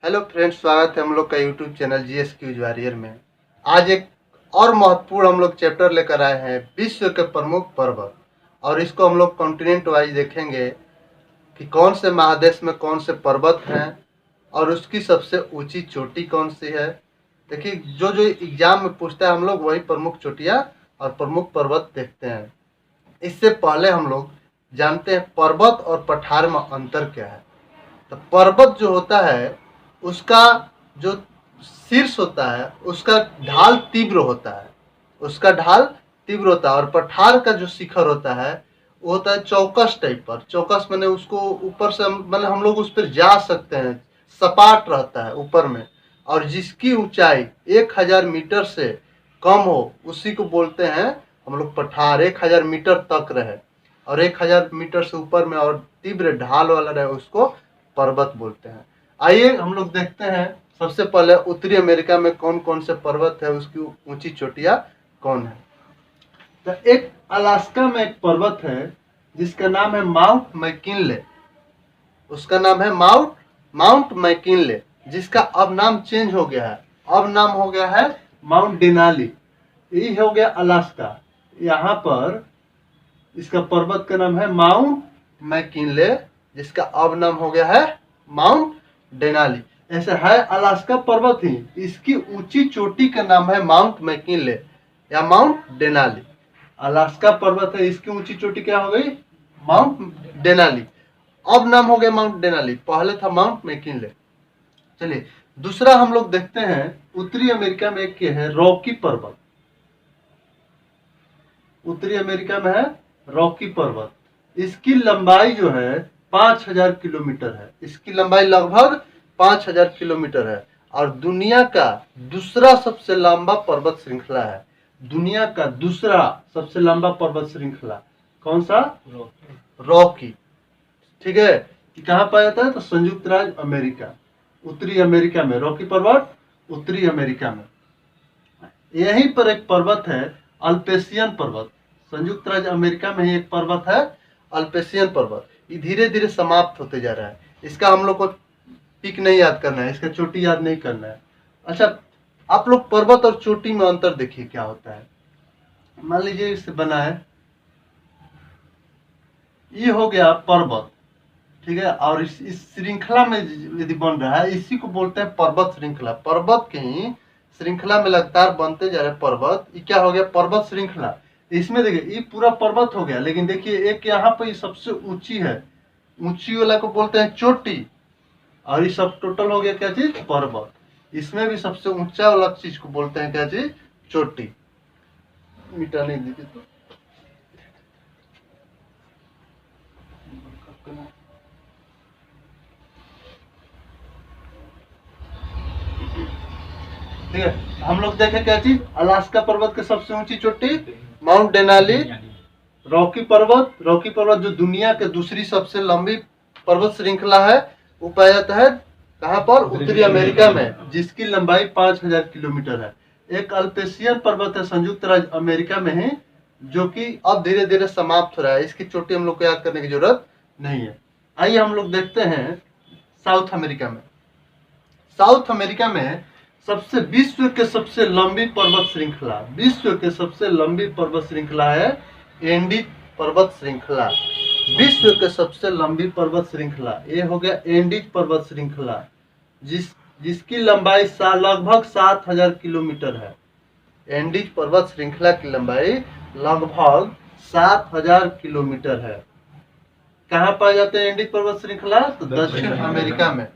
Hello friends, स्वागत है हम लोग का YouTube channel GS quiz warrior में। आज एक और महत्वपूर्ण हम लोग चैप्टर लेकर आए हैं, विश्व के प्रमुख पर्वत। और इसको हम लोग कॉन्टिनेंट वाइज देखेंगे कि कौन से महादेश में कौन से पर्वत हैं और उसकी सबसे ऊंची चोटी कौन सी है। देखिए, जो जो एग्जाम में पूछता है हम लोग वही प्रमुख चोटियाँ और प्रमुख पर्वत देखते हैं। इससे पहले हम लोग जानते हैं पर्वत और पठार में अंतर क्या है। तो पर्वत जो होता है उसका जो शीर्ष होता है उसका ढाल तीव्र होता है, और पठार का जो शिखर होता है वो होता है चौकस टाइप पर। चौकस मैंने उसको ऊपर से मतलब हम लोग उस पर जा सकते हैं, सपाट रहता है ऊपर में, और जिसकी ऊंचाई 1000 मीटर से कम हो उसी को बोलते हैं हम लोग पठार। 1000 मीटर तक रहे और 1000 मीटर से ऊपर में और तीव्र ढाल वाला रहे उसको पर्वत बोलते हैं। आइए हम लोग देखते हैं सबसे पहले उत्तरी अमेरिका में कौन कौन से पर्वत है, उसकी ऊंची चोटियां कौन है। तो एक अलास्का में एक पर्वत है जिसका नाम है माउंट मैकिनले। उसका नाम है माउंट मैकिनले, जिसका अब नाम चेंज हो गया है। अब नाम हो गया है माउंट डेनाली। ये हो गया अलास्का। यहाँ पर इसका पर्वत का नाम है माउंट मैकिनले, जिसका अब नाम हो गया है माउंट डेनाली। ऐसा है अलास्का पर्वत ही, इसकी ऊंची चोटी का नाम है माउंट मैकिनले या माउंट डेनाली। अलास्का पर्वत है, इसकी ऊंची चोटी क्या हो गई? Mount Denali. अब नाम हो गया माउंट डेनाली, पहले था माउंट मैकिनले। चलिए दूसरा हम लोग देखते हैं, उत्तरी अमेरिका में एक है रॉकी पर्वत। उत्तरी अमेरिका में है रॉकी पर्वत। इसकी लंबाई जो है 5000 किलोमीटर है। इसकी लंबाई लगभग 5000 किलोमीटर है और दुनिया का दूसरा सबसे लंबा पर्वत श्रृंखला है। दुनिया का दूसरा सबसे लंबा पर्वत श्रृंखला कौन सा? रॉकी। ठीक है, कि कहाँ पाया जाता है? तो संयुक्त राज्य अमेरिका, उत्तरी अमेरिका में रॉकी पर्वत, उत्तरी अमेरिका में। यहीं पर एक पर्वत है अल्पेशियन पर्वत। संयुक्त राज्य अमेरिका में ही एक पर्वत है अल्पेशियन पर्वत। ये धीरे धीरे समाप्त होते जा रहा है। इसका हम लोग को पीक नहीं याद करना है, इसका चोटी याद नहीं करना है। अच्छा, आप लोग पर्वत और चोटी में अंतर देखिए क्या होता है। मान लीजिए इससे बना है, ये हो गया पर्वत, ठीक है, और इस श्रृंखला में यदि बन रहा है इसी को बोलते हैं पर्वत श्रृंखला। पर्वत के ही श्रृंखला में लगातार बनते जा रहे पर्वत, ये क्या हो गया? पर्वत श्रृंखला। इसमें देखिए ये पूरा पर्वत हो गया, लेकिन देखिए एक यहाँ पर सबसे ऊंची है, ऊंची वाला को बोलते हैं चोटी, और ये सब टोटल हो गया क्या चीज? पर्वत। इसमें भी सबसे ऊंचा वाला चीज को बोलते हैं क्या चीज? चोटी। मिटाने दीजिए तो ठीक है। हम लोग देखें क्या चीज? अलास्का पर्वत के सबसे ऊंची चोटी माउंट डेनाली। रॉकी पर्वत जो दुनिया के दूसरी सबसे लंबी पर्वत श्रृंखला है, वो पाया जाता है कहाँ पर? उत्तरी अमेरिका में, जिसकी लंबाई 5000 किलोमीटर है। एक अल्पेशियन पर्वत है संयुक्त राज्य अमेरिका में है, जो कि अब धीरे धीरे समाप्त हो रहा है। इसकी चोटी हम लोग को याद करने की जरूरत नहीं है। आइए हम लोग देखते हैं साउथ अमेरिका में। साउथ अमेरिका में विश्व के सबसे लंबी पर्वत श्रृंखला, विश्व के सबसे लंबी पर्वत श्रृंखला है एंडीज पर्वत श्रृंखला। विश्व के सबसे लंबी पर्वत श्रृंखला ये हो गया एंडीज पर्वत श्रृंखला, जिसकी लंबाई लगभग 7000 किलोमीटर है। एंडीज पर्वत श्रृंखला की लंबाई लगभग 7000 किलोमीटर है। कहाँ पाए जाते हैं एंडीज पर्वत श्रृंखला? तो दक्षिण अमेरिका में।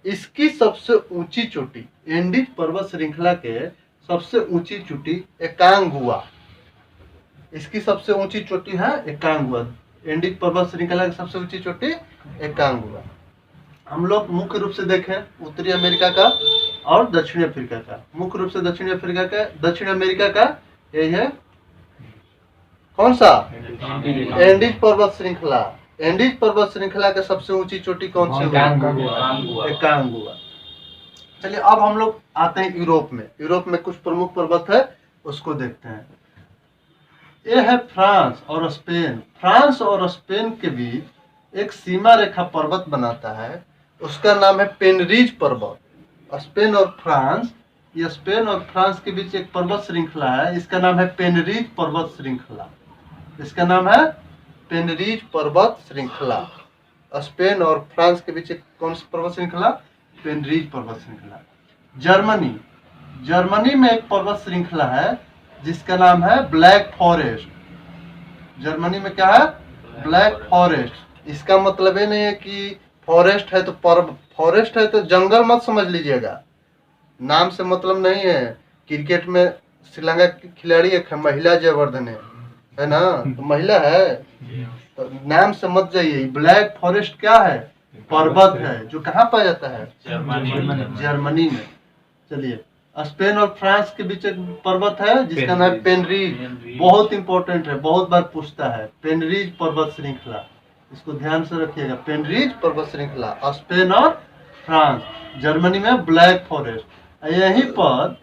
इसकी सबसे ऊंची चोटी, एंडीज पर्वत श्रृंखला के सबसे ऊंची चोटी एकांगुआ। इसकी सबसे ऊंची चोटी है एकांगुआ। एंडीज पर्वत श्रृंखला की सबसे ऊंची चोटी एकांगुआ। हम लोग मुख्य रूप से देखें उत्तरी अमेरिका का और दक्षिणी अफ्रीका का। मुख्य रूप से दक्षिण अमेरिका का यही है कौन सा? एंडीज पर्वत श्रृंखला। एंडीज पर्वत श्रृंखला के सबसे ऊंची चोटी कौन सी? एकांगुआ। चलिए अब हम लोग आते हैं यूरोप में। यूरोप में कुछ प्रमुख पर्वत है, उसको देखते हैं। ये है फ्रांस और स्पेन। फ्रांस और स्पेन के बीच एक सीमा रेखा पर्वत बनाता है, उसका नाम है पेनरीज पर्वत। स्पेन और फ्रांस, ये स्पेन और फ्रांस के बीच एक पर्वत श्रृंखला है, इसका नाम है पेनरीज पर्वत श्रृंखला। इसका नाम है पेनरीज पर्वत श्रृंखला। स्पेन और फ्रांस के बीच एक कौन सी पर्वत श्रृंखला? पेनरीज पर्वत श्रृंखला। जर्मनी, जर्मनी में एक पर्वत श्रृंखला है जिसका नाम है ब्लैक फॉरेस्ट। जर्मनी में क्या है? Black forest. इसका मतलब ये नहीं है कि फॉरेस्ट है तो फॉरेस्ट है तो जंगल मत समझ लीजिएगा, नाम से मतलब नहीं है। क्रिकेट में श्रीलंका की खिलाड़ी एक है महिला जयवर्धने, है ना, तो महिला है, तो नाम से मत जाइए। ब्लैक फॉरेस्ट क्या है? पर्वत है जो कहाँ पाया जाता है? जर्मनी में। चलिए, स्पेन और फ्रांस के बीच एक पर्वत है जिसका नाम है पेनरीज। बहुत इंपॉर्टेंट है, बहुत बार पूछता है, पेनरीज पर्वत श्रृंखला, इसको ध्यान से रखिएगा। पेनरीज पर्वत श्रृंखला, स्पेन और फ्रांस, जर्मनी में ब्लैक फॉरेस्ट। यहीं पर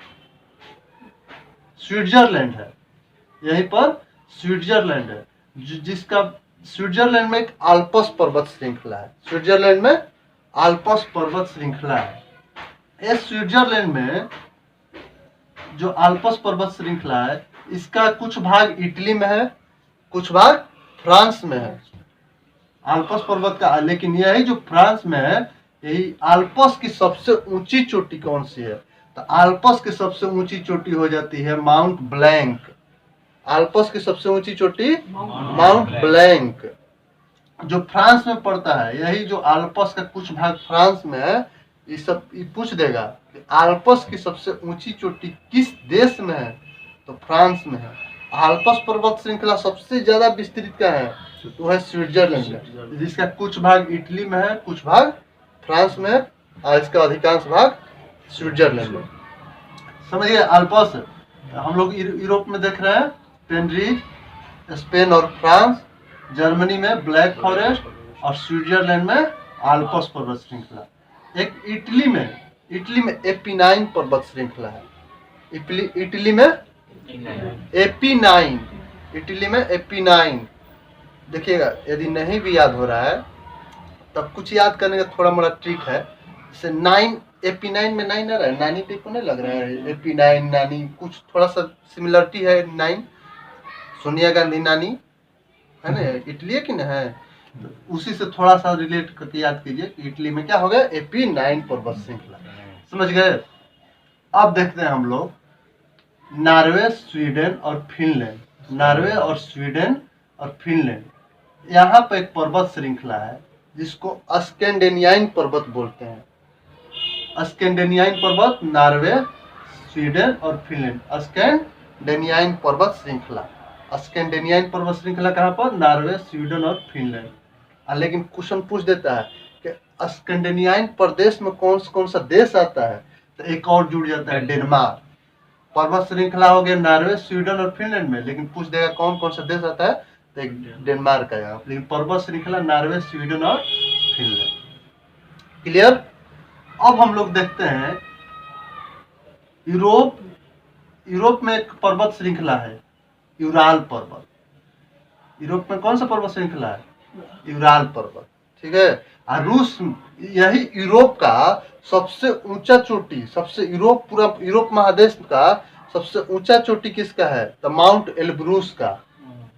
स्विट्जरलैंड है, यहीं पर स्विट्जरलैंड है, जिसका स्विट्जरलैंड में एक आल्प्स पर्वत श्रृंखला है। स्विट्जरलैंड में आल्प्स पर्वत श्रृंखला है। इस स्विट्जरलैंड में जो आल्प्स पर्वत श्रृंखला है, इसका कुछ भाग इटली में है, कुछ भाग फ्रांस में है आल्प्स पर्वत का। लेकिन यही जो फ्रांस में है, यही आल्प्स की सबसे ऊंची चोटी कौन सी है? तो आल्प्स की सबसे ऊंची चोटी हो जाती है माउंट ब्लैंक। आल्प्स की सबसे ऊंची चोटी माउंट ब्लैंक, जो फ्रांस में पड़ता है। यही जो आल्प्स का कुछ भाग फ्रांस में है, ये सब पूछ देगा कि आल्प्स की सबसे ऊंची चोटी किस देश में है? तो फ्रांस में है। आल्प्स पर्वत श्रृंखला सबसे ज्यादा विस्तृत का है, तो है स्विट्जरलैंड में, जिसका कुछ भाग इटली में है, कुछ भाग फ्रांस में, और इसका अधिकांश भाग स्विट्जरलैंड में। समझिए, आल्प्स हम लोग यूरोप में देख रहे हैं पेनरीज, स्पेन और फ्रांस, जर्मनी में ब्लैक फॉरेस्ट, और स्विट्जरलैंड में आल्प्स पर्वत श्रृंखला। एक इटली में एपिनाइन पर्वत श्रृंखला है। इटली में एपिनाइन, इटली में एपिनाइन। देखिएगा, यदि नहीं भी याद हो रहा है तब कुछ याद करने का थोड़ा मोड़ा ट्रिक है। जैसे 9, एपिनाइन में 9 आ रहा है, नानी टाइप को नहीं लग रहा है? एपिनाइन, नानी, कुछ थोड़ा सा सिमिलरिटी है। 9 सोनिया गांधी नानी है ना, इटली की ना है, तो उसी से थोड़ा सा रिलेट करके याद कीजिए कि इटली में क्या हो गया? एपिनाइन पर्वत श्रृंखला। समझ गए? अब देखते हैं हम लोग नॉर्वे, स्वीडन और फिनलैंड। नॉर्वे और स्वीडन और फिनलैंड, यहाँ पर एक पर्वत श्रृंखला है जिसको स्कैंडिनेवियन पर्वत बोलते हैं। स्कैंडिनेवियन पर्वत, नॉर्वे, स्वीडन और फिनलैंड, स्कैंडिनेवियन पर्वत श्रृंखला। स्कैंडिनेवियन पर्वत श्रृंखला कहाँ पर? नॉर्वे, स्वीडन और फिनलैंड। लेकिन क्वेश्चन पूछ देता है कि स्कैंडिनेवियन प्रदेश में कौन सा देश आता है? तो एक और जुड़ जाता है, डेनमार्क। पर्वत श्रृंखला हो गया नॉर्वे, स्वीडन और फिनलैंड में, लेकिन पूछ देगा कौन सा देश आता है? तो एक डेनमार्क आएगा। लेकिन पर्वत श्रृंखला नॉर्वे, स्वीडन और फिनलैंड। क्लियर? अब हम लोग देखते हैं यूरोप में एक पर्वत श्रृंखला है, यूराल पर्वत। यूरोप में कौन सा पर्वत श्रृंखला है? यूराल पर्वत। ठीक है। और रूस, यही यूरोप का सबसे ऊंचा चोटी, पूरा यूरोप महादेश का सबसे ऊंचा चोटी किसका है? तो माउंट एल्ब्रूस का।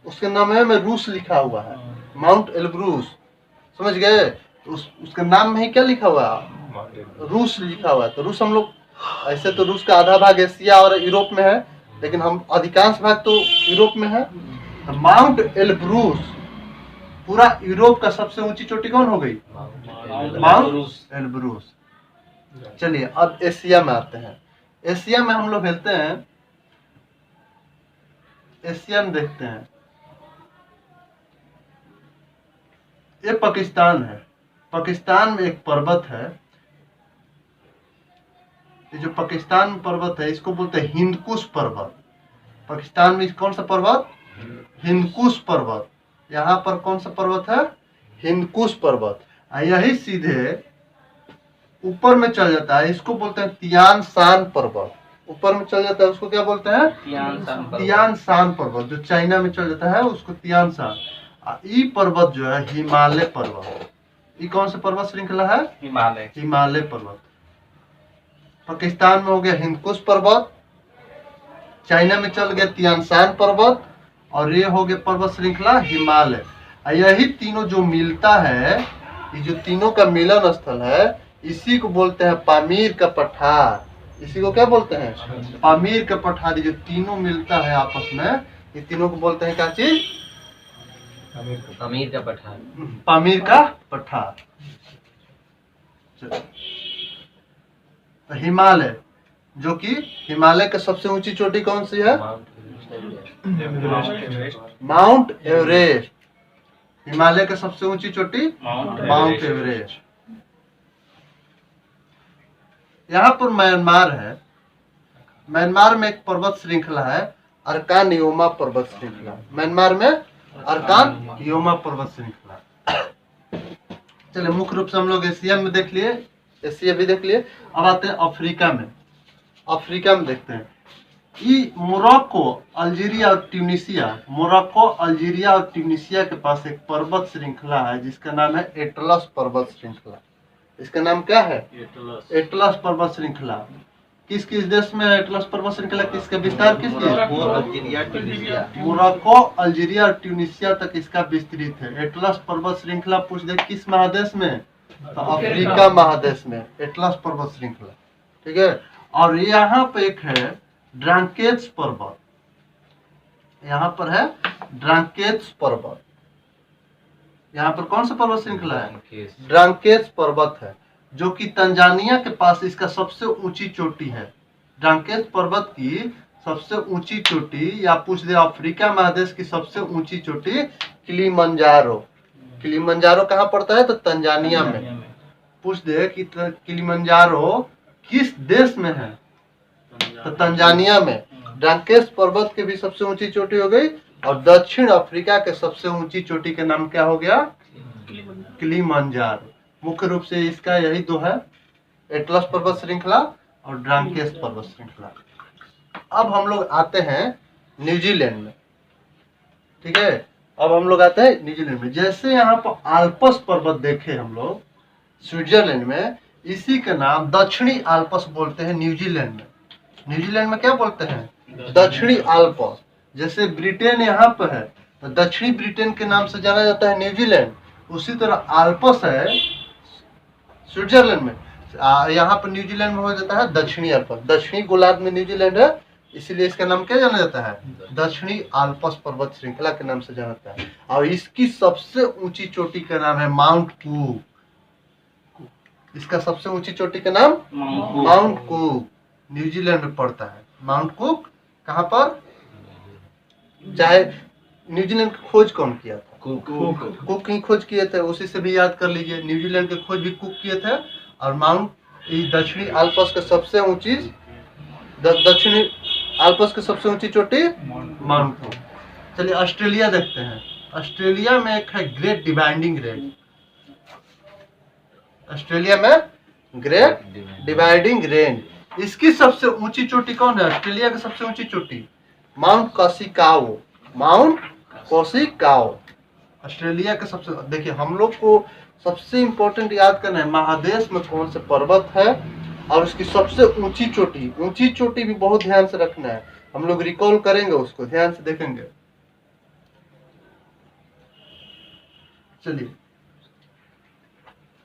उसके नाम में रूस लिखा हुआ है, माउंट एल्ब्रूस। समझ गए? तो उसके नाम में ही क्या लिखा हुआ है? रूस लिखा हुआ है। तो रूस हम लोग, ऐसे तो रूस का आधा भाग एशिया और यूरोप में है, लेकिन हम अधिकांश भाग तो यूरोप में है। तो माउंट एल्ब्रूस, पूरा यूरोप का सबसे ऊंची चोटी कौन हो गई? Mount Elbrus. चलिए, अब एशिया में आते हैं। एशिया में हम लोग खेलते हैं, एशिया में देखते हैं, ये पाकिस्तान है। पाकिस्तान में एक पर्वत है, ये जो पाकिस्तान में पर्वत है इसको बोलते हैं हिंदकुश पर्वत। पाकिस्तान में कौन सा पर्वत? हिंदकुश पर्वत। यहाँ पर कौन सा पर्वत है? हिंदकुश पर्वत। यही सीधे ऊपर में चल जाता है, इसको बोलते हैं तियान शान पर्वत। ऊपर में चल जाता है, उसको क्या बोलते हैं? तियान शान पर्वत। जो चाइना में चल जाता है उसको तियान शान। ये पर्वत जो है हिमालय पर्वत। ये कौन सा पर्वत श्रृंखला है? हिमालय पर्वत। पाकिस्तान में हो गया हिंदकुश पर्वत, चाइना में चल गया तियानशान पर्वत, और ये हो गया पर्वत श्रृंखला हिमालय। यही तीनों जो मिलता है, ये जो तीनों का मिलन स्थल है, इसी को बोलते हैं पामीर का पठार। इसी को क्या बोलते हैं? पामीर का पठार। ये जो तीनों मिलता है आपस में, ये तीनों को बोलते हैं क्या चीज? पामीर का पठार। पामीर का पठार। तो हिमालय, जो कि हिमालय की सबसे ऊंची चोटी कौन सी है? Mount Everest. हिमालय की सबसे ऊंची चोटी माउंट एवरेस्ट। यहाँ पर म्यांमार है। म्यांमार में एक पर्वत श्रृंखला है, अरकान योमा पर्वत श्रृंखला। म्यांमार में अरकान योमा पर्वत श्रृंखला। चलिए, मुख्य रूप से हम लोग एशिया में देख लिए, एशिया भी देख लिए। अब आते हैं अफ्रीका में। अफ्रीका में देखते हैं, ये मोरक्को, अल्जीरिया और ट्यूनिसिया, मोरक्को, अल्जीरिया और ट्यूनिसिया के पास एक पर्वत श्रृंखला है जिसका नाम है एटलस पर्वत श्रृंखला। इसका नाम क्या है? एटलस पर्वत श्रृंखला। किस किस देश में एटलस पर्वत श्रृंखला, किसका विस्तार किस देश? मोरक्को, अल्जीरिया और ट्यूनिसिया तक इसका विस्तृत है। एटलस पर्वत श्रृंखला पूछ दे किस महादेश में? तो अफ्रीका महादेश में एटलस पर्वत श्रृंखला। ठीक है। और यहाँ पे एक है ड्रांकेट्स पर्वत। यहाँ पर है ड्रांकेट्स पर्वत। यहाँ पर कौन सा पर्वत श्रृंखला है? ड्रांकेट्स पर्वत है, जो कि तंजानिया के पास इसका सबसे ऊंची चोटी है। ड्रांकेट्स पर्वत की सबसे ऊंची चोटी, या पूछ दे अफ्रीका महादेश की सबसे ऊंची चोटी किलिमंजारो। किलिमंजारो कहाँ पड़ता है? तो तंजानिया में। पूछ दे कि किलिमंजारो किस देश में है? तो तंजानिया में। ड्रांकेट्स पर्वत की भी सबसे ऊंची चोटी हो गई, और दक्षिण अफ्रीका के सबसे ऊंची चोटी का नाम क्या हो गया? किलिमंजारो। मुख्य रूप से इसका यही दो है, एटलस पर्वत श्रृंखला और ड्रांकेट्स पर्वत श्रृंखला। अब हम लोग आते हैं न्यूजीलैंड में। ठीक है, अब हम लोग आते हैं न्यूजीलैंड में। जैसे यहाँ पर आल्पस पर्वत देखे हम लोग स्विट्जरलैंड में, इसी का नाम दक्षिणी आल्पस बोलते हैं न्यूजीलैंड में। न्यूजीलैंड में क्या बोलते हैं? दक्षिणी आल्पस। जैसे ब्रिटेन यहाँ पर है, तो दक्षिणी ब्रिटेन के नाम से जाना जाता है न्यूजीलैंड। उसी तरह आल्पस है स्विट्जरलैंड में, यहाँ पर न्यूजीलैंड में हो जाता है दक्षिणी आल्पस। दक्षिणी गोलार्ध में न्यूजीलैंड है, इसीलिए इसका नाम क्या जाना जाता है? दक्षिणी आल्पस पर्वत श्रृंखला के नाम से जाना जाता है। और इसकी सबसे ऊंची चोटी का नाम है माउंट कूक। इसका सबसे ऊंची चोटी का नाम माउंट कूक, न्यूजीलैंड में पड़ता है। माउंट कूक कहाँ पर? चाहे न्यूजीलैंड की खोज कौन किया था? कुक ही खोज किए थे, उसी से भी याद कर लीजिए। न्यूजीलैंड की खोज भी कुक किए थे। और माउंट दक्षिणी आल्पस के सबसे ऊंची, दक्षिणी आल्पस की सबसे ऊंची चोटी माउंट कूक। चलिए ऑस्ट्रेलिया देखते हैं। ऑस्ट्रेलिया में एक है ग्रेट डिवाइडिंग रेंज। ऑस्ट्रेलिया में ग्रेट डिवाइडिंग रेंज। इसकी सबसे ऊंची चोटी कौन है? ऑस्ट्रेलिया की सबसे ऊंची चोटी माउंट कोसिकाओ। माउंट कोसिकाओ ऑस्ट्रेलिया के सबसे। देखिए, हम लोग को सबसे इंपॉर्टेंट याद करना है महादेश में कौन से पर्वत है और उसकी सबसे ऊंची चोटी। ऊंची चोटी भी बहुत ध्यान से रखना है, हम लोग रिकॉल करेंगे, उसको ध्यान से देखेंगे। चलिए,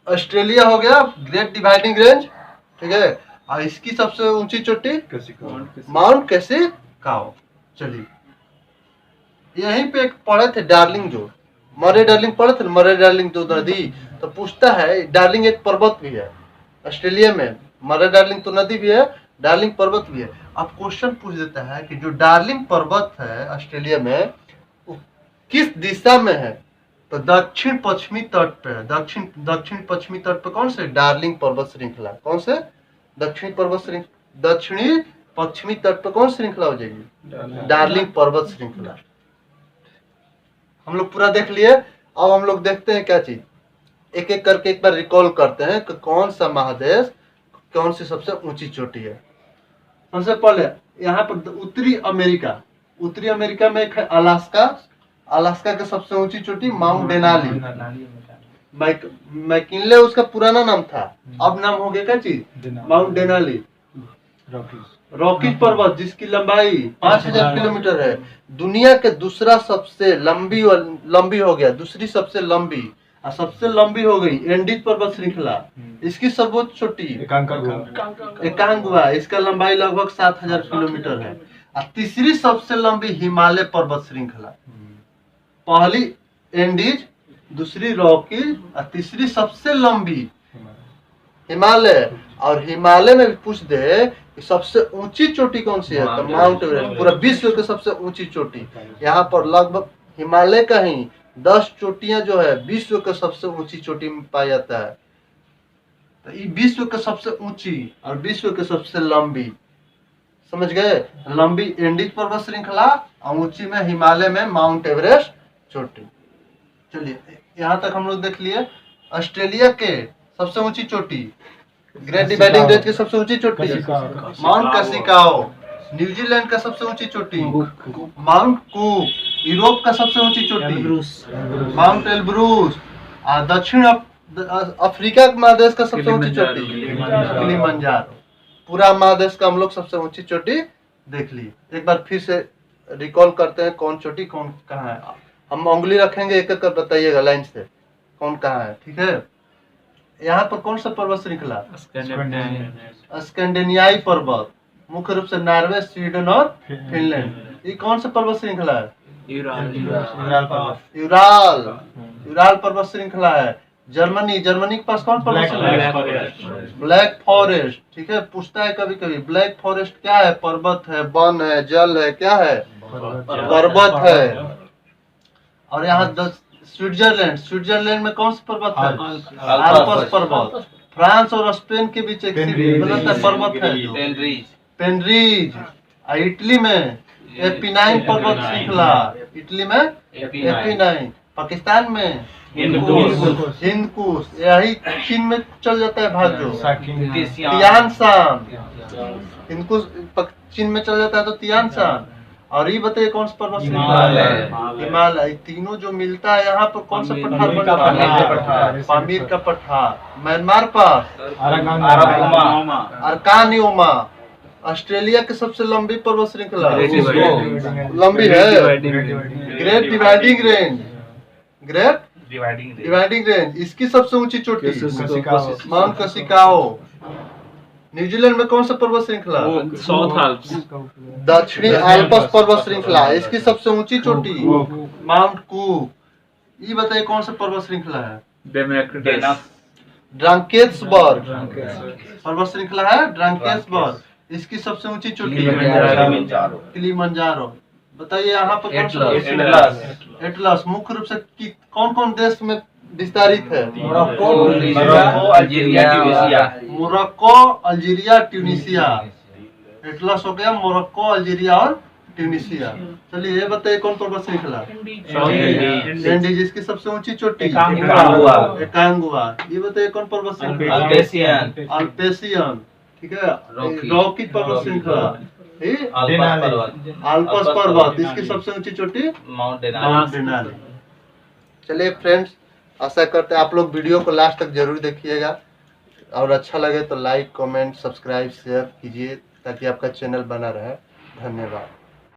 ऑस्ट्रेलिया हो गया ग्रेट डिवाइडिंग रेंज। ठीक है, और इसकी सबसे ऊंची चोटी माउंट कोसिकाओ। चलिए, यहीं पे एक पढ़े थे डार्लिंग, जो मरे डार्लिंग पढ़े थे, मरे डार्लिंग जो नदी। तो पूछता है, डार्लिंग एक पर्वत भी है ऑस्ट्रेलिया में, मरे डार्लिंग तो नदी भी है, डार्लिंग पर्वत भी है। अब क्वेश्चन पूछ देता है कि जो डार्लिंग पर्वत है ऑस्ट्रेलिया में, वो किस दिशा में है? तो दक्षिण पश्चिमी तट पे है। दक्षिण पश्चिमी तट पे कौन से? डार्लिंग पर्वत श्रृंखला। कौन से? दक्षिणी पर्वत श्रृंखला। दक्षिणी पश्चिमी तट पे कौन श्रृंखला हो जाएगी? डार्लिंग पर्वत श्रृंखला। हम लोग पूरा देख लिए। अब हम लोग देखते हैं क्या चीज, एक एक करके एक बार रिकॉल करते हैं कि कौन सा महादेश, कौन सी सबसे ऊंची चोटी है। सबसे पहले यहाँ पर उत्तरी अमेरिका में एक है अलास्का। अलास्का की सबसे ऊंची चोटी माउंट डेनाली। मैकिनले उसका पुराना नाम था, अब नाम हो गया क्या चीज? Mount Denali. रॉकी पर्वत जिसकी लंबाई 5000 किलोमीटर है, दुनिया के दूसरा सबसे लंबी हो गया, दूसरी सबसे लंबी, और सबसे लंबी हो गई एंडीज पर्वत श्रृंखला। इसकी सर्वोच्च चोटी एकांगुआ, इसका लंबाई लगभग 7000 किलोमीटर है। और तीसरी सबसे लंबी हिमालय पर्वत श्रृंखला, पहली एंडीज, दूसरी रॉकी और तीसरी सबसे लंबी हिमालय। और हिमालय में भी पूछ दे कि सबसे ऊंची चोटी कौन सी है, तो माउंट एवरेस्ट, पूरा विश्व की सबसे ऊंची चोटी। यहाँ पर लगभग हिमालय का ही 10 चोटियां जो है विश्व के सबसे ऊंची चोटी में पाया जाता है। तो ये विश्व के सबसे ऊंची और विश्व के सबसे लंबी, समझ गए, लंबी एंडीज पर्वत श्रृंखला और ऊंची में हिमालय में माउंट एवरेस्ट चोटी। चलिए यहाँ तक हम लोग देख लिए। ऑस्ट्रेलिया के सबसे ऊंची चोटी, ग्रेट डिवाइडिंग रेंज की सबसे ऊंची चोटी माउंट कासिकाओ। न्यूजीलैंड का सबसे ऊंची चोटी माउंट कूक। यूरोप का सबसे ऊंची चोटी माउंट एल्ब्रूस। दक्षिण अफ्रीका महादेश का सबसे ऊंची चोटी किलिमंजारो। पूरा महादेश का हम लोग सबसे ऊंची चोटी देख ली। एक बार फिर से रिकॉल करते हैं कौन चोटी कौन कहाँ है। हम उंगली रखेंगे, एक एक कर बताइएगा लाइन से कौन कहाँ है, ठीक है। यहाँ पर कौन सा पर्वत श्रृंखला, स्कैंडिनेवियाई पर्वत, मुख्य रूप से नॉर्वे, स्वीडन और फिनलैंड। ये कौन सा पर्वत श्रृंखला है, यूराल पर्वत श्रृंखला है। जर्मनी के पास कौन पर्वत श्रृंखला, ब्लैक फॉरेस्ट, ठीक है। पूछता है कभी कभी ब्लैक फॉरेस्ट क्या है, पर्वत है, वन है, जल है, क्या है, पर्वत है। और यहाँ स्विट्जरलैंड में कौन सा पर्वत है, आल्प्स पर्वत। फ्रांस और स्पेन के बीच एक पर्वत है जो पेनरीज। इटली में एपिनाइन पर्वत श्रृंखला, इटली में एपिनाइन। पाकिस्तान में हिंदकुश, यही चीन में चल जाता है भाग जो तियान शान। हिंदकुश चीन में चल जाता है तो तियान शान। और ये बताइए कौन सा पर्वत श्रृंखला, हिमालय। तीनों जो मिलता है यहाँ पर कौन सा पठार बनता है, पामीर का पठार। म्यांमार पास अरकानयोमा। ऑस्ट्रेलिया की सबसे लंबी पर्वत श्रृंखला लंबी है, great dividing range, great dividing range. इसकी सबसे ऊंची चोटी माउंट कासिकाओ। न्यूजीलैंड में कौन सा पर्वत श्रृंखला, दक्षिणी आल्प्स पर्वत श्रृंखला। इसकी सबसे ऊंची चोटी माउंट कूक। ये बताइए कौन सा पर्वत श्रृंखला है, ड्रंकेट्सबर्ग पर्वत श्रृंखला है, ड्रंकेट्सबर्ग। इसकी सबसे ऊंची चोटी किलिमंजारो। बताइए यहाँ पर एटलस मुख्य रूप से कौन कौन देश में विस्तारित है, मोरक्को, अल्जीरिया, ट्यूनिसिया। एटलस हो गया मोरक्को, अल्जीरिया और ट्यूनिसिया। चलिए ये बताइए कौन पर्वत श्रृंखला, एंडीज। इसकी सबसे ऊंची चोटी एकांगुआ। ये बताइए कौन पर्वत श्रृंखला, अल्पेशियन, ठीक है। रॉकी पर्वत श्रृंखला आल्प्स पर्वत। इसकी सबसे ऊंची चोटी माउंट डेनाली। चलिए फ्रेंड्स, आशा करते हैं आप लोग वीडियो को लास्ट तक जरूर देखिएगा और अच्छा लगे तो लाइक, कमेंट, सब्सक्राइब, शेयर कीजिए ताकि आपका चैनल बना रहे। धन्यवाद।